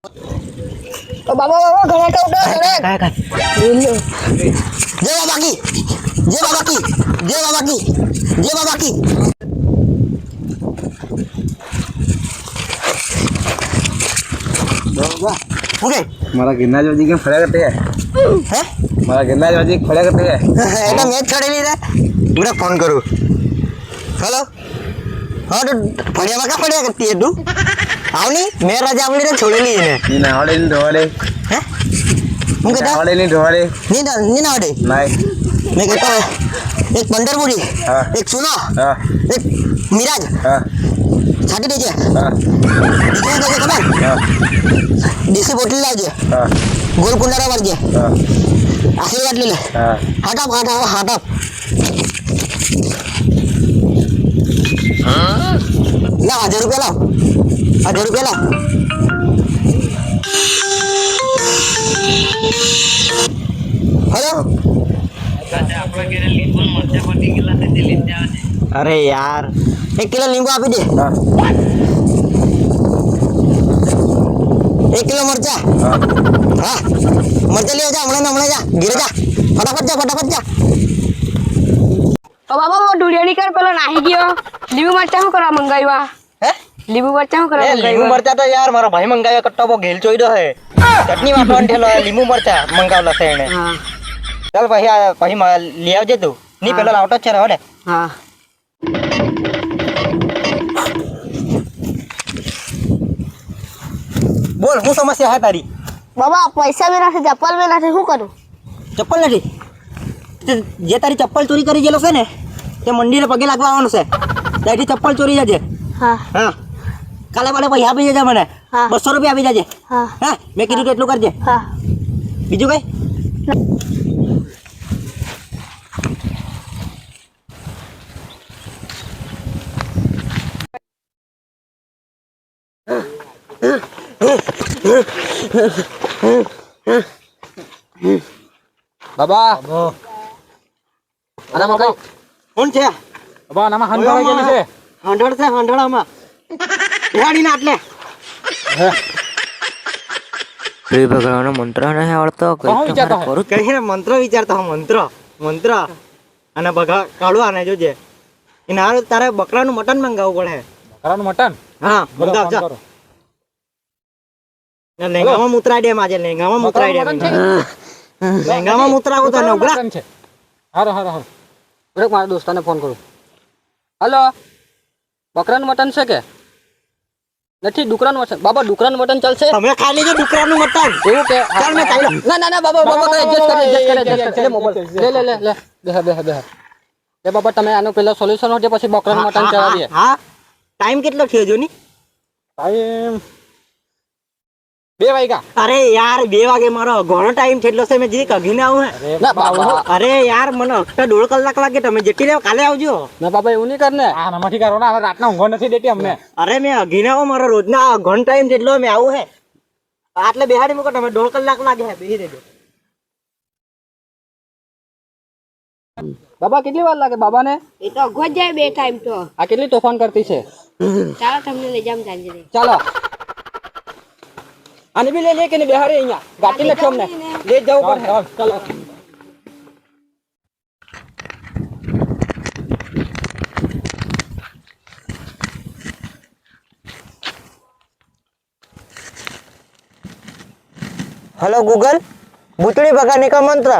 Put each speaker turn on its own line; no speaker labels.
बाबा घड़ा का उठा घड़ा
काय
जय बाबा की जय बाबा की जय बाबा की जय बाबा की ओके
મારા ગિરનાર જોજી કેમ ફળ્યા કરતે
હે
મારા ગિરનાર જોજી ફળ્યા કરતે
એટલે મેચ છોડેલી રે મને ફોન કરું હેલો હા તો ફળિયામાં કા ફળ્યા કરતી હે તું આવની મેં રજા આપણી ને છોડેલી ને
ની નાવડે ની ઢોળે
હે હું કહેતા
નાવડે ની ઢોળે
ની ના આવડે
નાઈ
मैं कहता हूँ एक पंडरपुरी
हाँ।
एक सुनो
हाँ।
एक मिराज
હા
छाटी दीजिए
હા
कितने दीजिए खबर
હા
देसी बोतल लाइए
હા
गोल कुंडारा मारिए
હા
आशीर्वाद ले ले
હા
हाथ अप ला 1000 रुपया लाओ 1000 रुपया लाओ हेलो अरे यार 1 किलो नींबू आप दे
હા
1 किलो मरचा
હા
हाँ मरचा ले जा हमने जा गिर जा फटाफट जा
ओ बाबा वो डुडियानी कर પેલો નાહી ગયો લીંબુ મરચા હું કરવા મંગાવ્યા
હે
લીંબુ મરચા હું કરવા
લીંબુ
મંગાવ્યા
મરચા તો યાર મારો ભાઈ મંગાવ્યો કટ્ટો બો ઘેલ ચોઈડો હે ચટણી વાટવાનો ઠેલો લીંબુ મરચા મંગાવલા છે એને
હા
ચાલ પછી લઈ આવજે તું ની પેલો લાવતો જ છે ને
હા
બોલ શું સમસ્યા હે તારી
બાબા પૈસા બી નથી ચપ્પલ બી નથી શું કરું
ચપ્પલ નથી જે તારી ચપ્પલ ચોરી કરી ગયેલો છે ને તે મંદિરે પગે લાગવા આવવાનું છે ત્યાંથી ચપ્પલ ચોરી જજે
હા
હા કાલે બાલે પૈસા આપી જજે મને
હા.
200 રૂપિયા આપી જજે
હા
હા મેં કીધું તો એટલું કરજે
હા
બીજું કઈ
બાબા
અરે બાબા કોણ છે
બાબા નામાં હંડોળા ગયેલી છે
હંડળ છે હંડળામાં હેડીને આટલે
પ્રી ભગવાનનો મંત્ર નહીં આવડતો
હું વિચારતો હે?
કરું
કહીને મંત્ર વિચારતા હો મંત્ર અને બગા કાઢવા આને જોજે એને હારું તારે બકરાનું મટન મંગાવવું પડે
બકરાનું મટન
હા
બોલો,
મંગાવ
ફોન
જા
કરો.
લેંગામાં મુતરાઈ દે આજે લેંગામાં મુતરાઈ
બકરાનું મટન
દે લેંગામાં મુતરાવું તને
બકરાનું
ઉગરા
મટન છે હારો
મારા દોસ્તાને ફોન કરું હલો બકરાનું મટન છે કે નથી ડુકરાનું મટન બાબા ડુકરાનું મટન ચાલશે
તમે ખાઈ લેજો ડુકરાનું મટન
એવું કે
ચાલ મેં ખાઈ લઉં.
ના બાબા adjust કરે લે મોબાઈલ લે બેહ એ બાબા તમે આનું પેલા સોલ્યુશન હોજે પછી બકરાનું મટન ચડાવી દઈએ
હા ટાઈમ કેટલો થયો જો ની
ટાઈમ 2 વાગ્યા
અરે યાર 2 વાગે મારો ઘણો ટાઈમ થયેલો છે મેં જે કગીને આવું હે
ના બાબા
અરે યાર મને અક્ષર 1.5 કલાક લાગે તમે જેટલી લેવો કાલે આવજો
ના બાબા એવું નહીં કર ને
આ નમાંથી કરો ને હવે રાતના ઊંઘો નથી દેતી અમને
અરે મેં અઘીને આવો મારો રોજના ઘણો ટાઈમ જેટલો મેં આવું હે આટલે બેહાડી મૂકો તમે 1.5 કલાક લાગે હે બેહી રહેજો
બાબા કેટલી વાર લાગે બાબાને
એ તો અગો જાય બે ટાઈમ તો
આ કેટલી તોફાન કરતી છે
ચાલો તમને લઈ જામ સાંજે
ચાલો આને બી લઈ લે કે ને બેહાડે અહીંયા ગાડી નથી અમને લે જવું પડે ચાલો
हेलो गूगल भूतड़ी भगाने का मंत्र